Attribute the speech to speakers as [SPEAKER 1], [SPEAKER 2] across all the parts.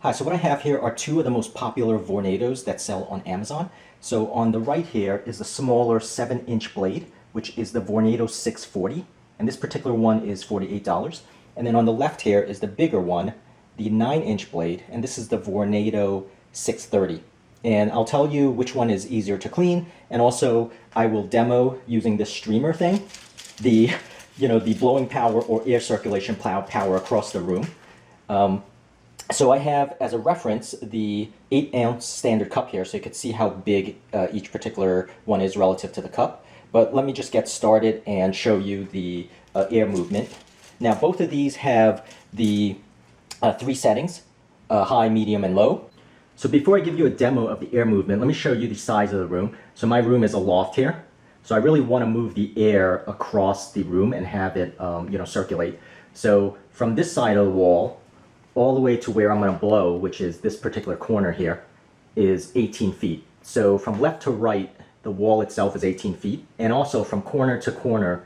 [SPEAKER 1] Hi, so what I have here are two of the most popular Vornados that sell on Amazon. So on the right here is the smaller 7-inch blade, which is the Vornado 640, and this particular one is $48. And then on the left here is the bigger one, the 9-inch blade, and this is the Vornado 630. And I'll tell you which one is easier to clean, and also I will demo using this streamer thing, the blowing power or air circulation power across the room. So I have, as a reference, the 8-ounce standard cup here, so you can see how big each particular one is relative to the cup. But let me just get started and show you the air movement. Now, both of these have the 3 settings, high, medium, and low. So before I give you a demo of the air movement, let me show you the size of the room. So my room is a loft here, so I really want to move the air across the room and have it circulate. So from this side of the wall, all the way to where I'm going to blow, which is this particular corner here, is 18 feet. So from left to right, the wall itself is 18 feet. And also from corner to corner,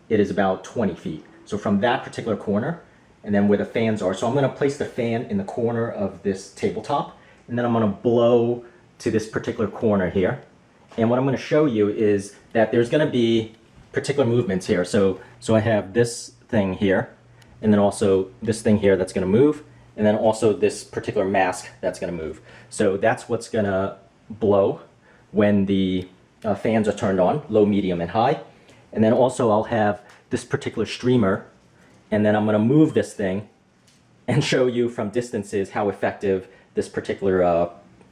[SPEAKER 1] it is about 20 feet. So from that particular corner, and then where the fans are. So I'm going to place the fan in the corner of this tabletop, and then I'm going to blow to this particular corner here. And what I'm going to show you is that there's going to be particular movements here. So I have this thing here, and then also this thing here that's going to move, and then also this particular mask that's going to move. So that's what's going to blow when the fans are turned on, low, medium, and high. And then also I'll have this particular streamer, and then I'm going to move this thing and show you from distances how effective this particular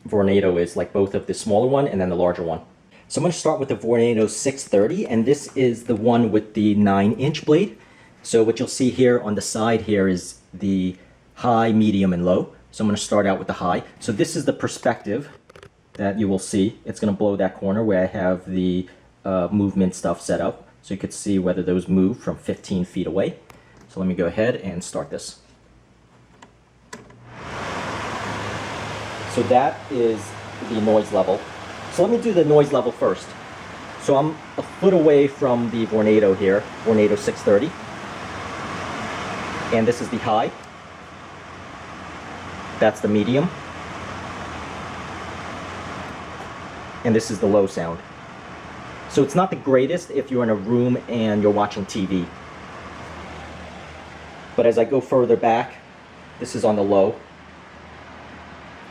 [SPEAKER 1] Vornado is, like both of the smaller one and then the larger one. So I'm going to start with the Vornado 630, and this is the one with the 9-inch blade. So what you'll see here on the side here is the high, medium, and low. So I'm going to start out with the high. So this is the perspective that you will see. It's going to blow that corner where I have the movement stuff set up. So you could see whether those move from 15 feet away. So let me go ahead and start this. So that is the noise level. So let me do the noise level first. So I'm a foot away from the Vornado here, Vornado 630. And this is the high. That's the medium. And this is the low sound. So it's not the greatest if you're in a room and you're watching TV. But as I go further back, this is on the low.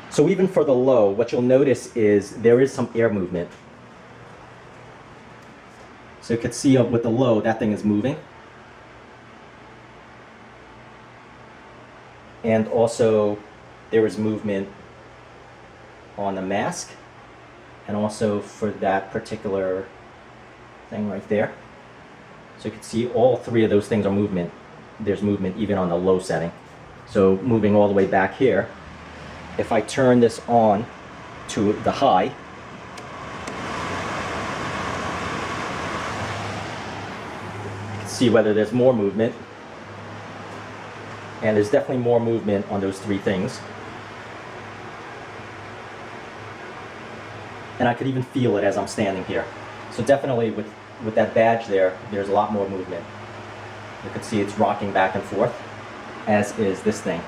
[SPEAKER 1] So even for the low, what you'll notice is there is some air movement. So you can see with the low, that thing is moving. And also, there is movement on the mask, and also for that particular thing right there. So you can see all 3 of those things are movement. There's movement even on the low setting. So moving all the way back here, if I turn this on to the high, you can see whether there's more movement. And there's definitely more movement on those 3 things. And I could even feel it as I'm standing here. So definitely with that badge there, there's a lot more movement. You can see it's rocking back and forth, as is this thing.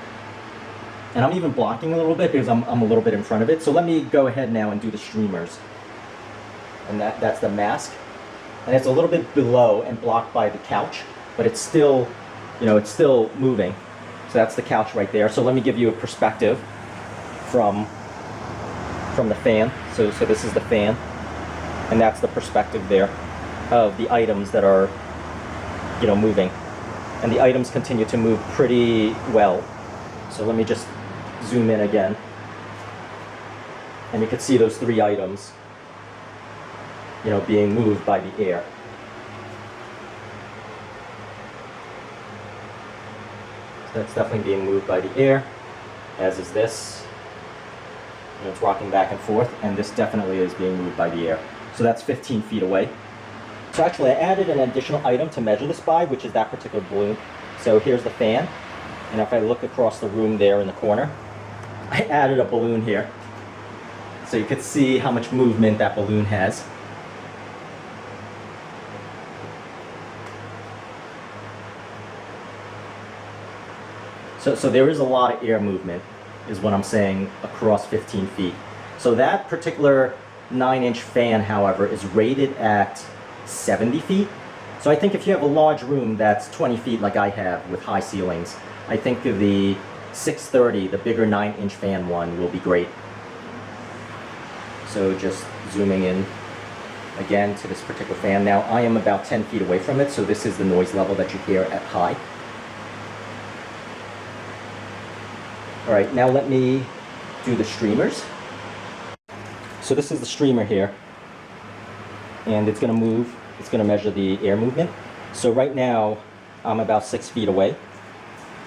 [SPEAKER 1] And I'm even blocking a little bit because I'm a little bit in front of it. So let me go ahead now and do the streamers. And that's the mask. And it's a little bit below and blocked by the couch, but it's still, it's still moving. So that's the couch right there. So let me give you a perspective from the fan. So this is the fan, and that's the perspective there of the items that are, moving. And the items continue to move pretty well. So let me just zoom in again. And you can see those 3 items, being moved by the air. That's definitely being moved by the air, as is this. It's rocking back and forth, and this definitely is being moved by the air. So that's 15 feet away. So actually I added an additional item to measure this by, which is that particular balloon. So here's the fan, and if I look across the room there in the corner, I added a balloon here. So you can see how much movement that balloon has. So there is a lot of air movement. is what I'm saying across 15 feet. So that particular 9-inch fan, however, is rated at 70 feet. So I think if you have a large room that's 20 feet like I have with high ceilings, I think the 630, the bigger 9-inch fan one, will be great. So just zooming in again to this particular fan. Now I am about 10 feet away from it, so this is the noise level that you hear at high. All right, now let me do the streamers. So this is the streamer here, and it's going to move, it's going to measure the air movement. So right now I'm about 6 feet away,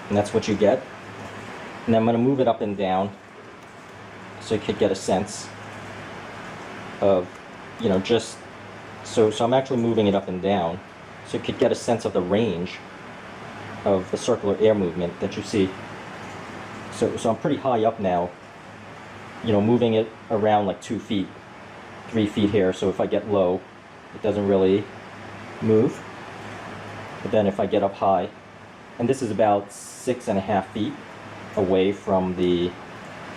[SPEAKER 1] and that's what you get. And I'm going to move it up and down so you could get a sense of, you know, just, so I'm actually moving it up and down so you could get a sense of the range of the circular air movement that you see. So I'm pretty high up now, you know, moving it around like 2 feet, 3 feet here. So if I get low, it doesn't really move. But then if I get up high, and this is about 6.5 feet away from the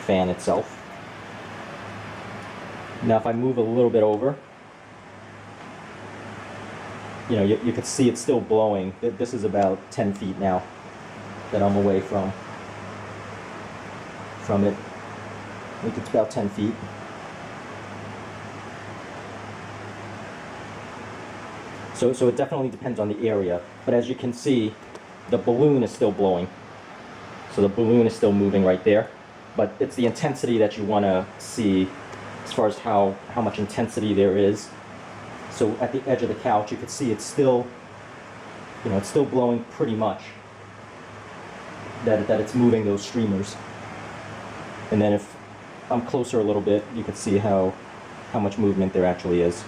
[SPEAKER 1] fan itself. Now if I move a little bit over, you know, you can see it's still blowing. This is about 10 feet now that I'm away from it. I think it's about 10 feet. So it definitely depends on the area, but as you can see, the balloon is still blowing. So the balloon is still moving right there, but it's the intensity that you want to see as far as how much intensity there is. So at the edge of the couch, you can see it's still, you know, it's still blowing pretty much. That it's moving those streamers. And then if I'm closer a little bit, you can see how much movement there actually is.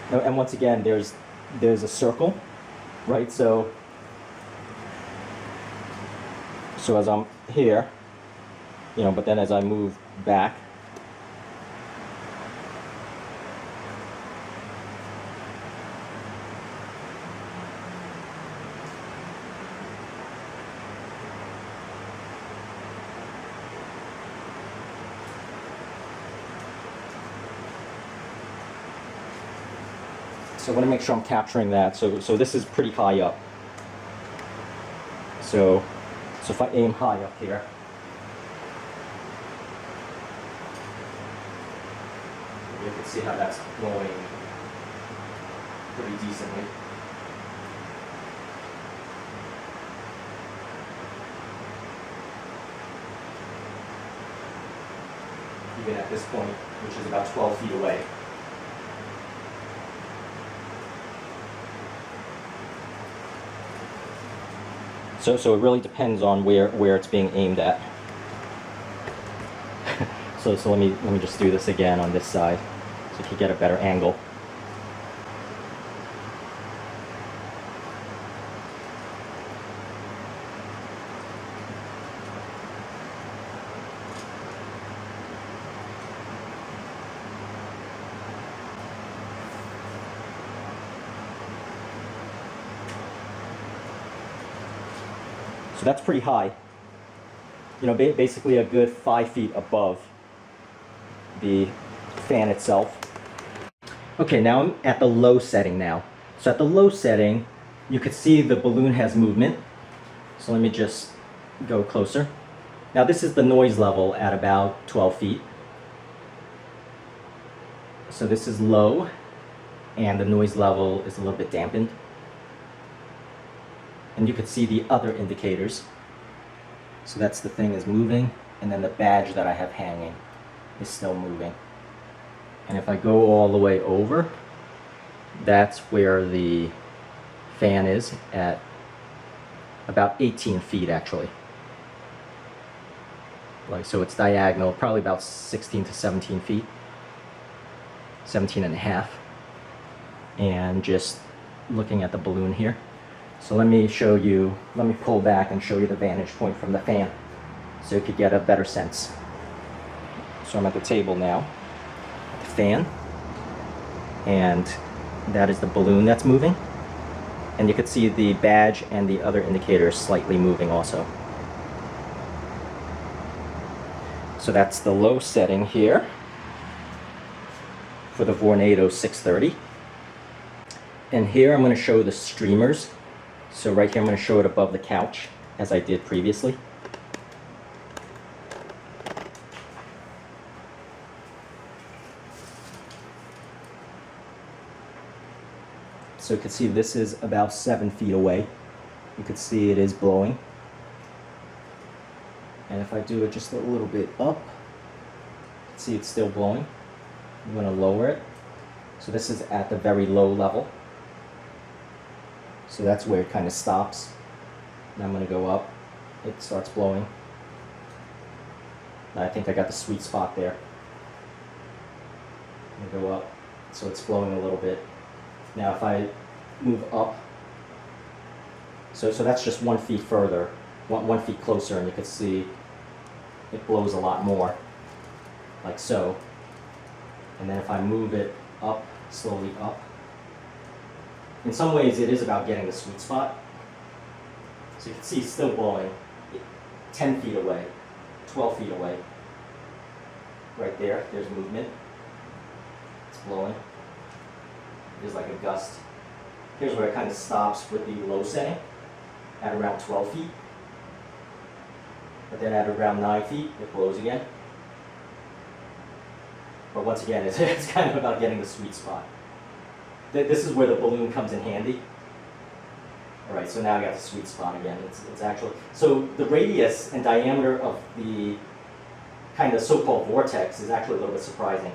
[SPEAKER 1] And once again, there's a circle, right? So as I'm here, you know, but then as I move back, so I want to make sure I'm capturing that. So this is pretty high up. So if I aim high up here, you can see how that's blowing pretty decently. Even at this point, which is about 12 feet away. So it really depends on where it's being aimed at. so let me just do this again on this side so you can get a better angle. So that's pretty high. You know, basically a good 5 feet above the fan itself. Okay, now I'm at the low setting now. So at the low setting, you can see the balloon has movement. So let me just go closer. Now this is the noise level at about 12 feet. So this is low, and the noise level is a little bit dampened. And you can see the other indicators. So that's the thing is moving, and then the badge that I have hanging is still moving. And if I go all the way over, that's where the fan is at about 18 feet actually. Like, so it's diagonal, probably about 16 to 17 feet. 17 and a half. And just looking at the balloon here. So let me show you, let me pull back and show you the vantage point from the fan so you could get a better sense. So I'm at the table now, the fan, and that is the balloon that's moving. And you can see the badge and the other indicators slightly moving also. So that's the low setting here for the Vornado 630. And here I'm going to show the streamers. So right here I'm going to show it above the couch, as I did previously. So you can see this is about 7 feet away. You can see it is blowing. And if I do it just a little bit up, you can see it's still blowing. I'm going to lower it. So this is at the very low level. So that's where it kind of stops. Now I'm going to go up. It starts blowing. I think I got the sweet spot there. I'm going to go up. So it's blowing a little bit. Now if I move up, so that's just 1 foot further, 1 foot closer, and you can see it blows a lot more, like so. And then if I move it up, slowly up, in some ways it is about getting the sweet spot. So you can see it's still blowing 10 feet away, 12 feet away. Right there, there's movement. It's blowing. There's like a gust. Here's where it kind of stops with the low setting at around 12 feet. But then at around 9 feet, it blows again. But once again, it's kind of about getting the sweet spot. This is where the balloon comes in handy. All right, so now I got the sweet spot again. It's actually, so the radius and diameter of the kind of so-called vortex is actually a little bit surprising.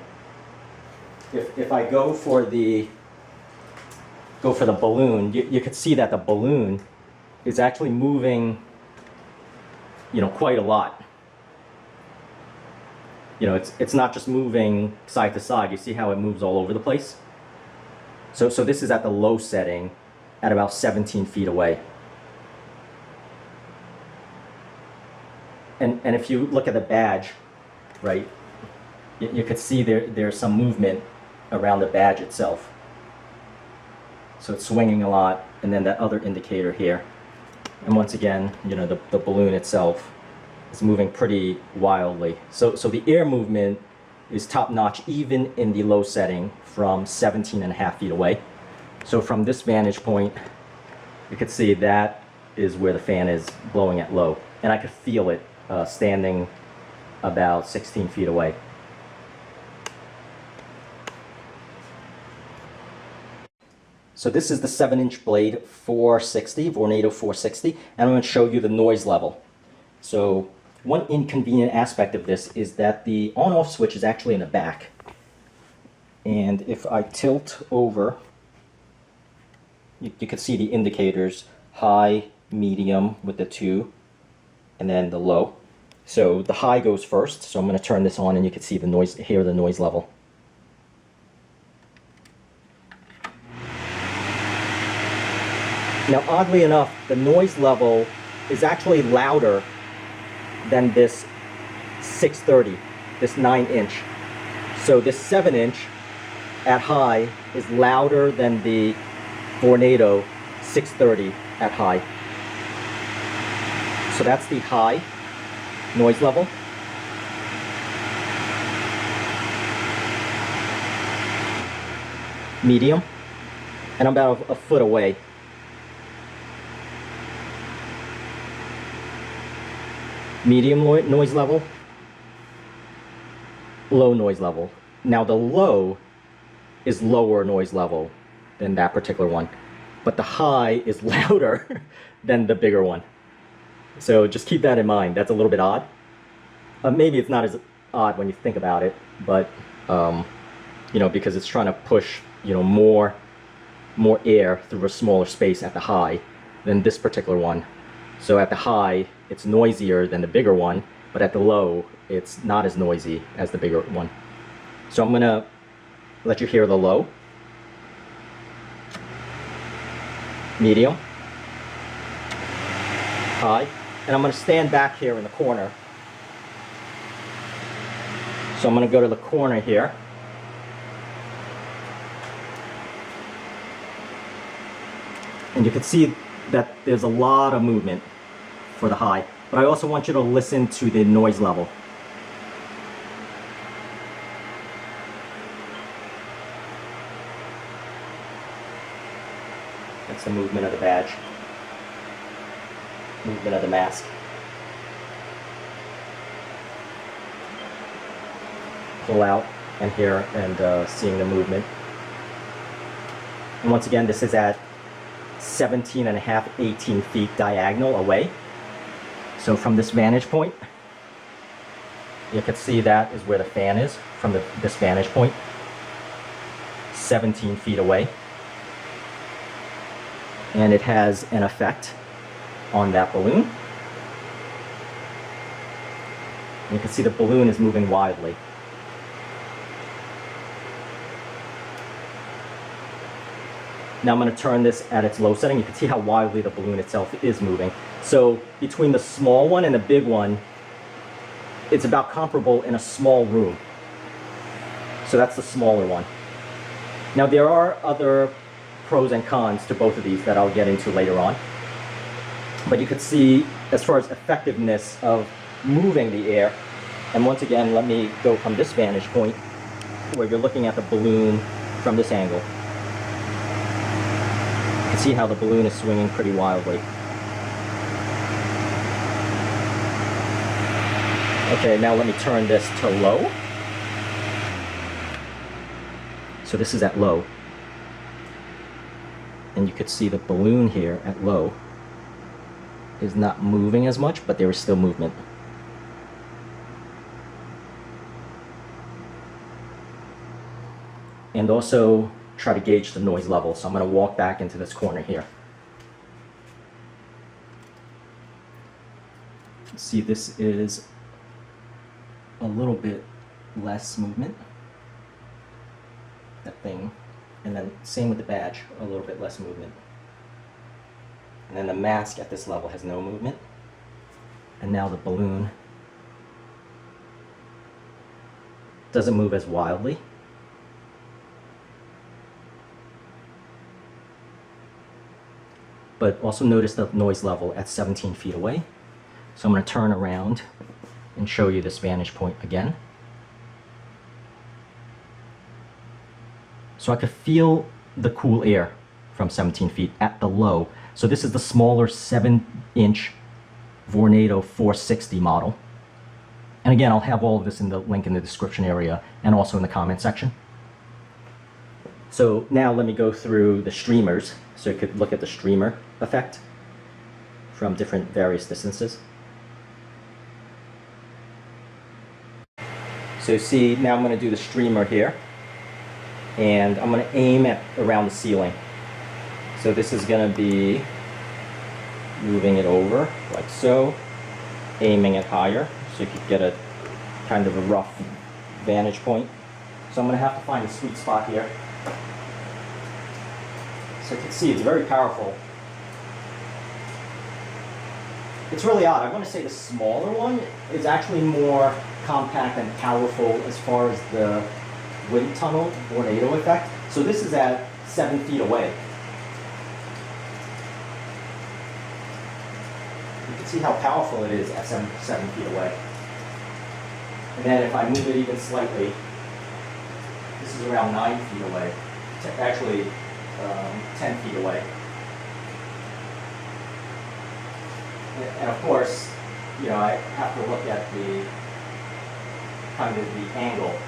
[SPEAKER 1] If I go for the balloon, you can see that the balloon is actually moving, quite a lot. It's not just moving side to side. You see how it moves all over the place? So this is at the low setting at about 17 feet away. And if you look at the badge, right, you could see there's some movement around the badge itself. So it's swinging a lot, and then that other indicator here. And once again, the balloon itself is moving pretty wildly. So the air movement is top-notch even in the low setting from 17.5 feet away. So from this vantage point, you can see that is where the fan is blowing at low. And I could feel it standing about 16 feet away. So this is the 7-inch blade 460, Vornado 460, and I'm going to show you the noise level. So one inconvenient aspect of this is that the on-off switch is actually in the back. And if I tilt over, you can see the indicators, high, medium with the 2, and then the low. So the high goes first, so I'm going to turn this on and you can see the noise, hear the noise level. Now, oddly enough, the noise level is actually louder than this 630, this 9-inch. So this 7-inch at high is louder than the Vornado 630 at high. So that's the high noise level. Medium, and I'm about a foot away. Medium noise level, low noise level. Now the low is lower noise level than that particular one, but the high is louder than the bigger one. So just keep that in mind. That's a little bit odd. Maybe it's not as odd when you think about it, but because it's trying to push more air through a smaller space at the high than this particular one. So at the high, it's noisier than the bigger one, but at the low, it's not as noisy as the bigger one. So I'm gonna let you hear the low, medium, high, and I'm gonna stand back here in the corner. So I'm gonna go to the corner here. And you can see that there's a lot of movement for the high, but I also want you to listen to the noise level. That's the movement of the badge, movement of the mask. Pull out and hear and seeing the movement. And once again, this is at 17 and a half, 18 feet diagonal away. So from this vantage point, you can see that is where the fan is from this vantage point, 17 feet away. And it has an effect on that balloon. And you can see the balloon is moving wildly. Now I'm going to turn this at its low setting. You can see how wildly the balloon itself is moving. So between the small one and the big one, it's about comparable in a small room. So that's the smaller one. Now there are other pros and cons to both of these that I'll get into later on. But you could see as far as effectiveness of moving the air, and once again, let me go from this vantage point where you're looking at the balloon from this angle. You can see how the balloon is swinging pretty wildly. Okay, now let me turn this to low. So this is at low. And you could see the balloon here at low is not moving as much, but there is still movement. And also try to gauge the noise level. So I'm going to walk back into this corner here. See, this is a little bit less movement. That thing. And then same with the badge, a little bit less movement. And then the mask at this level has no movement. And now the balloon doesn't move as wildly. But also notice the noise level at 17 feet away. So I'm going to turn around and show you this vantage point again. So I could feel the cool air from 17 feet at the low. So this is the smaller 7-inch Vornado 460 model. And again, I'll have all of this in the link in the description area and also in the comment section. So now let me go through the streamers so you could look at the streamer effect from different various distances. So you see, now I'm going to do the streamer here. And I'm going to aim at around the ceiling. So this is going to be moving it over like so, aiming it higher so you could get a kind of a rough vantage point. So I'm going to have to find a sweet spot here. So you can see it's very powerful. It's really odd. I want to say the smaller one is actually more compact and powerful as far as the wind tunnel Vornado effect. So this is at 7 feet away. You can see how powerful it is at 7 feet away. And then if I move it even slightly, this is around 9 feet away. Actually, 10 feet away. And of course, you know, I have to look at the kind of the angle.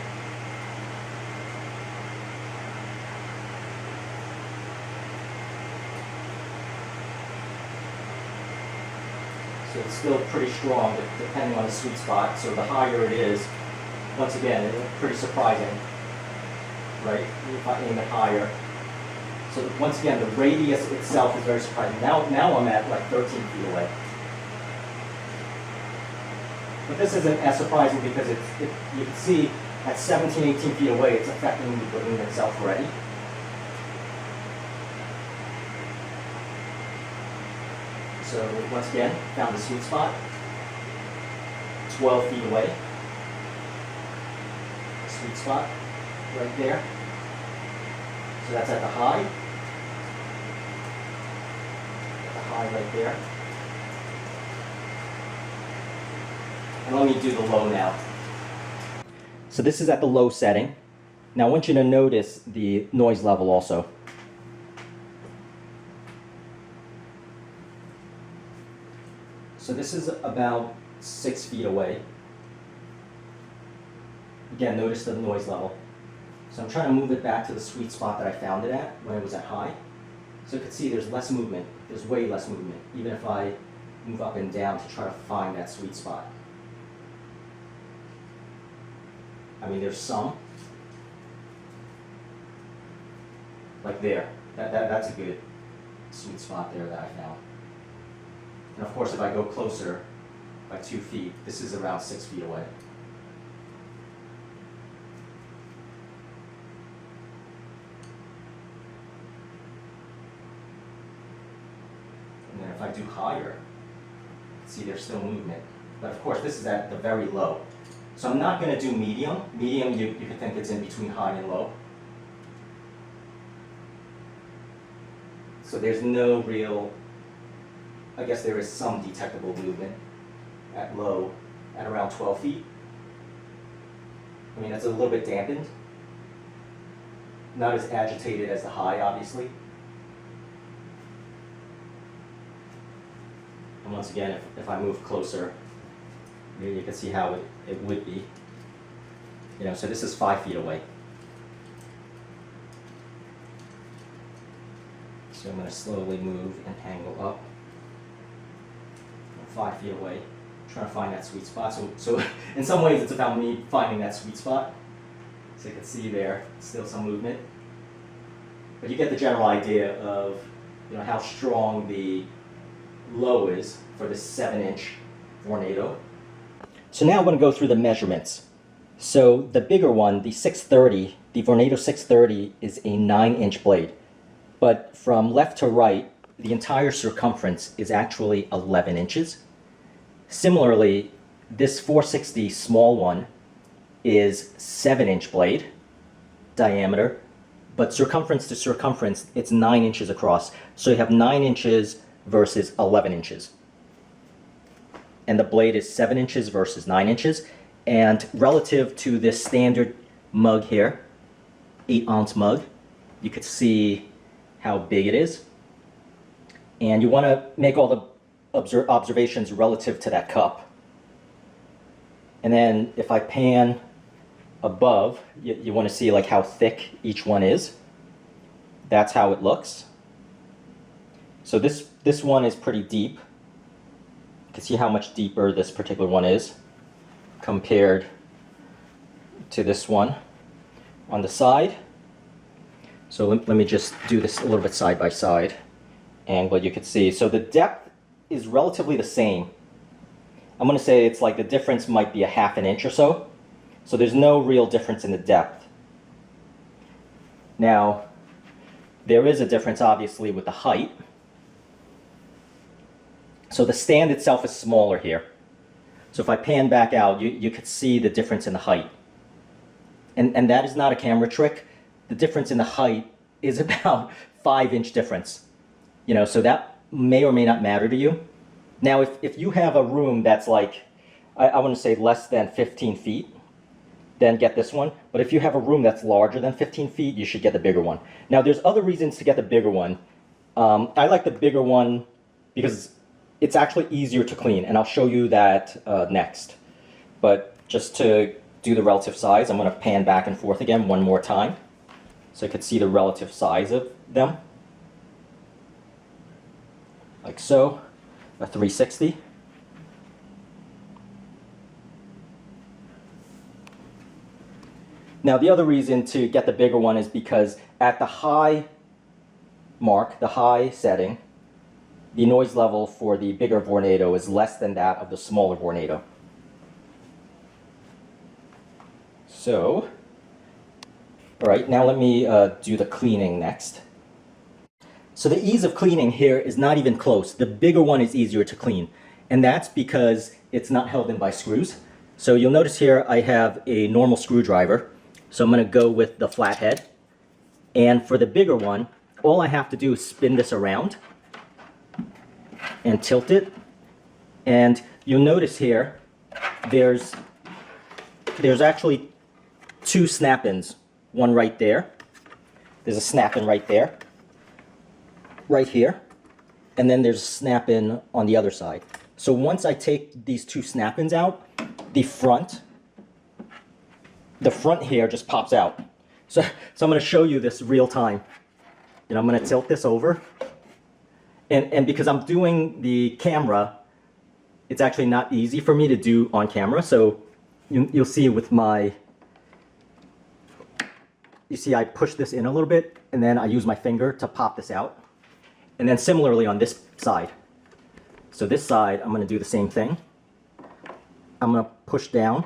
[SPEAKER 1] So it's still pretty strong, depending on the sweet spot. So the higher it is, once again, it's pretty surprising, right? If I aim it higher. So once again, the radius itself is very surprising. Now I'm at like 13 feet away. But this isn't as surprising because you can see at 17, 18 feet away, it's affecting the balloon itself already. So once again, found the sweet spot, 12 feet away. Sweet spot right there. So that's at the high. high right there. And let me do the low now. So this is at the low setting. Now I want you to notice the noise level also. So this is about 6 feet away. Again, notice the noise level. So I'm trying to move it back to the sweet spot that I found it at when it was at high. So you can see there's less movement. There's way less movement, even if I move up and down to try to find that sweet spot. I mean, there's some. Like there. That's a good sweet spot there that I found. And of course, if I go closer by 2 feet, this is around 6 feet away. And then if I do higher, see there's still movement. But of course, this is at the very low. So I'm not going to do medium. Medium, you could think it's in between high and low. So there's no real, I guess there is some detectable movement at low, at around 12 feet. I mean, it's a little bit dampened. Not as agitated as the high, obviously. And once again, if I move closer, you can see how it would be. You know, so this is 5 feet away. So I'm going to slowly move and angle up. I'm 5 feet away, trying to find that sweet spot. So in some ways it's about me finding that sweet spot. So you can see there, still some movement. But you get the general idea of, you know, how strong the low is for this 7-inch Vornado. So now I'm going to go through the measurements. So the bigger one, the 630, the Vornado 630 is a 9-inch blade. But from left to right, the entire circumference is actually 11 inches. Similarly, this 460 small one is 7-inch blade diameter, but circumference to circumference, it's 9 inches across. So you have 9 inches versus 11 inches. And the blade is 7 inches versus 9 inches. And relative to this standard mug here, 8-ounce mug, you could see how big it is. And you want to make all the observations relative to that cup. And then if I pan above, you want to see like how thick each one is. That's how it looks. So this one is pretty deep. You can see how much deeper this particular one is compared to this one on the side. So let me just do this a little bit side by side, and what you can see. So the depth is relatively the same. I'm going to say it's like the difference might be a ½ inch or so. So there's no real difference in the depth. Now, there is a difference obviously with the height. So the stand itself is smaller here. So if I pan back out, you could see the difference in the height. And that is not a camera trick. The difference in the height is about 5-inch difference. You know, so that may or may not matter to you. Now, if you have a room that's like, I want to say less than 15 feet, then get this one. But if you have a room that's larger than 15 feet, you should get the bigger one. Now, there's other reasons to get the bigger one. I like the bigger one because it's actually easier to clean, and I'll show you that next. But just to do the relative size, I'm going to pan back and forth again one more time, so you can see the relative size of them. Like so, a 360. Now the other reason to get the bigger one is because at the high mark, the high setting, the noise level for the bigger Vornado is less than that of the smaller Vornado. So, all right, now let me do the cleaning next. So the ease of cleaning here is not even close. The bigger one is easier to clean, and that's because it's not held in by screws. So you'll notice here I have a normal screwdriver. So I'm going to go with the flathead. And for the bigger one, all I have to do is spin this around. and tilt it. And you'll notice here, there's actually two snap-ins. One right there. There's a snap-in right there. Right here. And then there's a snap-in on the other side. So once I take these two snap-ins out, the front here just pops out. So I'm going to show you this real time. You know, I'm going to tilt this over. And because I'm doing the camera, it's actually not easy for me to do on camera. So you'll see with my, you see I push this in a little bit, and then I use my finger to pop this out. And then similarly on this side. So this side, I'm going to do the same thing. I'm going to push down.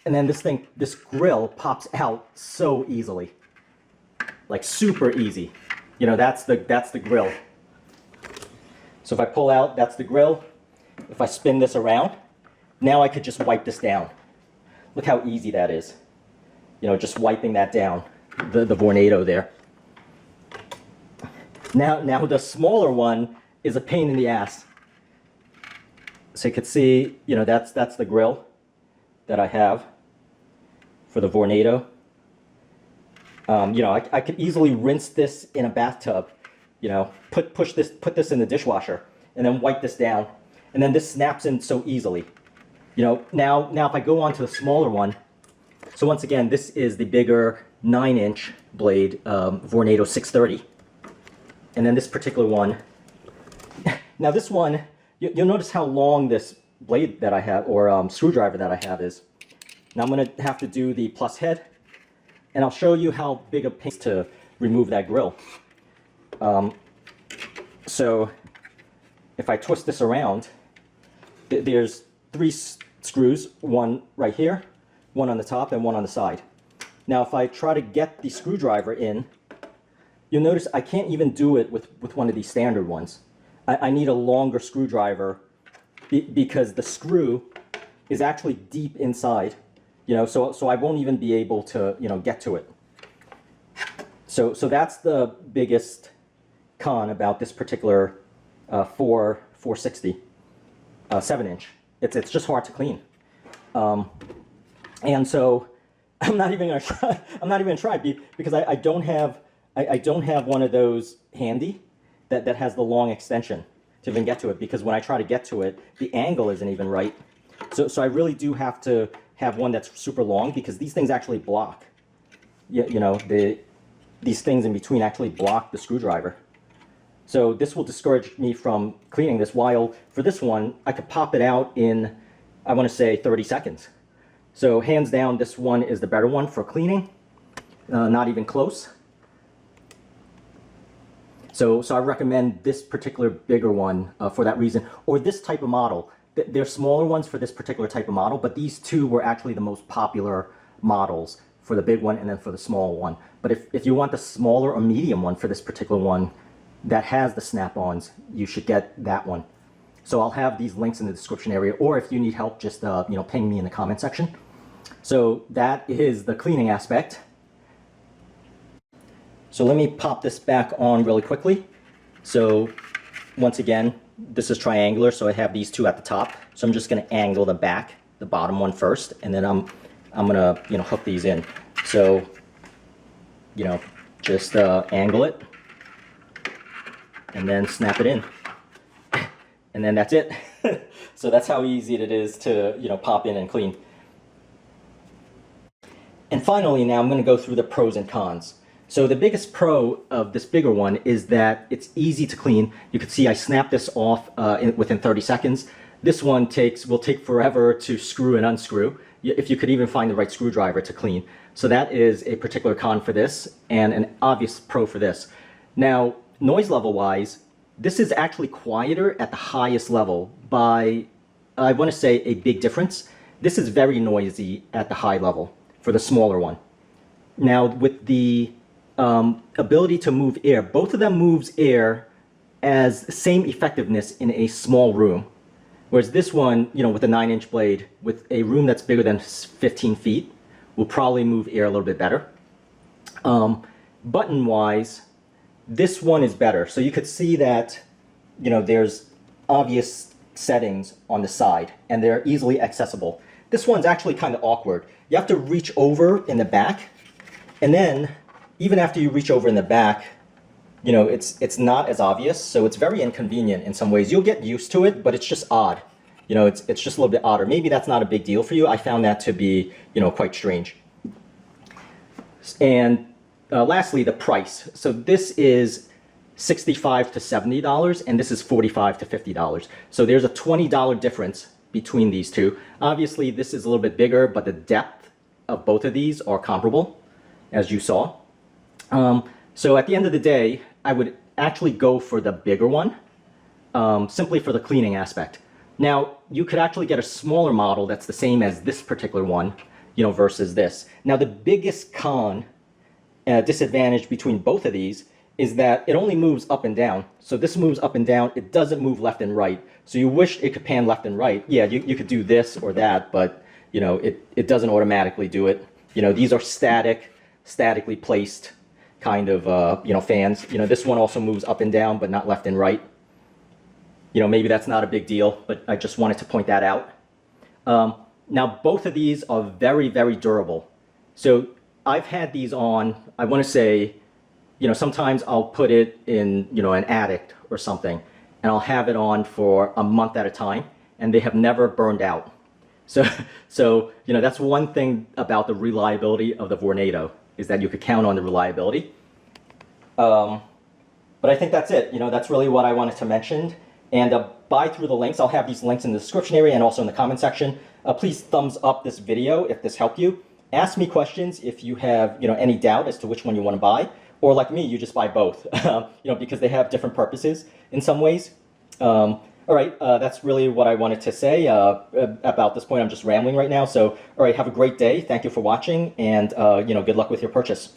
[SPEAKER 1] And then this grill pops out so easily. Like super easy. You know, that's the grill. So if I pull out, that's the grill. If I spin this around, now I could just wipe this down. Look how easy that is. You know, just wiping that down, the Vornado there. Now the smaller one is a pain in the ass. So you can see, you know, that's the grill that I have for the Vornado. You know, I could easily rinse this in a bathtub, you know, put this in the dishwasher and then wipe this down. And then this snaps in so easily. You know, now if I go on to the smaller one, so once again, this is the bigger 9-inch blade, Vornado 630. And then this particular one, now this one, you'll notice how long this blade that I have, or screwdriver that I have is. Now I'm going to have to do the plus head, and I'll show you how big a pain it is to remove that grill. So if I twist this around, there's 3 screws, one right here, one on the top, and one on the side. Now if I try to get the screwdriver in, you'll notice I can't even do it with one of these standard ones. I need a longer screwdriver because the screw is actually deep inside, you know, so I won't even be able to, you know, get to it. So that's the biggest con about this particular 460 7-inch. It's just hard to clean, and so I'm not even gonna try because I don't have one of those handy that has the long extension to even get to it, because when I try to get to it, the angle isn't even right. So I really do have to have one that's super long, because these things actually block. You know, these things in between actually block the screwdriver. So this will discourage me from cleaning this, while for this one, I could pop it out in, I want to say 30 seconds. So hands down, this one is the better one for cleaning, not even close. So I recommend this particular bigger one for that reason, or this type of model. They're smaller ones for this particular type of model, but these two were actually the most popular models for the big one and then for the small one. But if you want the smaller or medium one for this particular one that has the snap-ons, you should get that one. So I'll have these links in the description area, or if you need help, just you know, ping me in the comment section. So that is the cleaning aspect. So let me pop this back on really quickly. So once again, this is triangular, so I have these two at the top. So I'm just going to angle the back, the bottom one first, and then I'm going to, you know, hook these in. So, you know, just angle it and then snap it in. And then that's it. So that's how easy it is to, you know, pop in and clean. And finally, now I'm going to go through the pros and cons. So the biggest pro of this bigger one is that it's easy to clean. You can see I snapped this off within 30 seconds. This one will take forever to screw and unscrew, if you could even find the right screwdriver to clean. So that is a particular con for this, and an obvious pro for this. Now, noise level wise, this is actually quieter at the highest level by, I want to say, a big difference. This is very noisy at the high level for the smaller one. Now, with the ability to move air, both of them moves air as same effectiveness in a small room. Whereas this one, you know, with a 9-inch blade, with a room that's bigger than 15 feet, will probably move air a little bit better. Button-wise, this one is better. So you could see that you know, there's obvious settings on the side and they're easily accessible. This one's actually kind of awkward. You have to reach over in the back, and then even after you reach over in the back, you know, it's not as obvious, so it's very inconvenient in some ways. You'll get used to it, but it's just odd. You know, it's just a little bit odder. Maybe that's not a big deal for you. I found that to be, you know, quite strange. And lastly, the price. So this is $65 to $70, and this is $45 to $50. So there's a $20 difference between these two. Obviously, this is a little bit bigger, but the depth of both of these are comparable, as you saw. So at the end of the day, I would actually go for the bigger one, simply for the cleaning aspect. Now, you could actually get a smaller model that's the same as this particular one, you know, versus this. Now, the biggest disadvantage between both of these is that it only moves up and down. So this moves up and down, it doesn't move left and right. So you wish it could pan left and right. Yeah, you could do this or that, but you know, it doesn't automatically do it. You know, these are statically placed kind of, you know, fans. You know, this one also moves up and down, but not left and right. You know, maybe that's not a big deal, but I just wanted to point that out. Now, both of these are very, very durable. So I've had these on, I want to say, you know, sometimes I'll put it in, you know, an attic or something, and I'll have it on for a month at a time, and they have never burned out. So you know, that's one thing about the reliability of the Vornado, is that you could count on the reliability. But I think that's it. You know, that's really what I wanted to mention. And buy through the links. I'll have these links in the description area and also in the comment section. Please thumbs up this video if this helped you. Ask me questions if you have, you know, any doubt as to which one you want to buy. Or like me, you just buy both, you know, because they have different purposes in some ways. All right, that's really what I wanted to say about this point. I'm just rambling right now. So, all right, have a great day. Thank you for watching, and, you know, good luck with your purchase.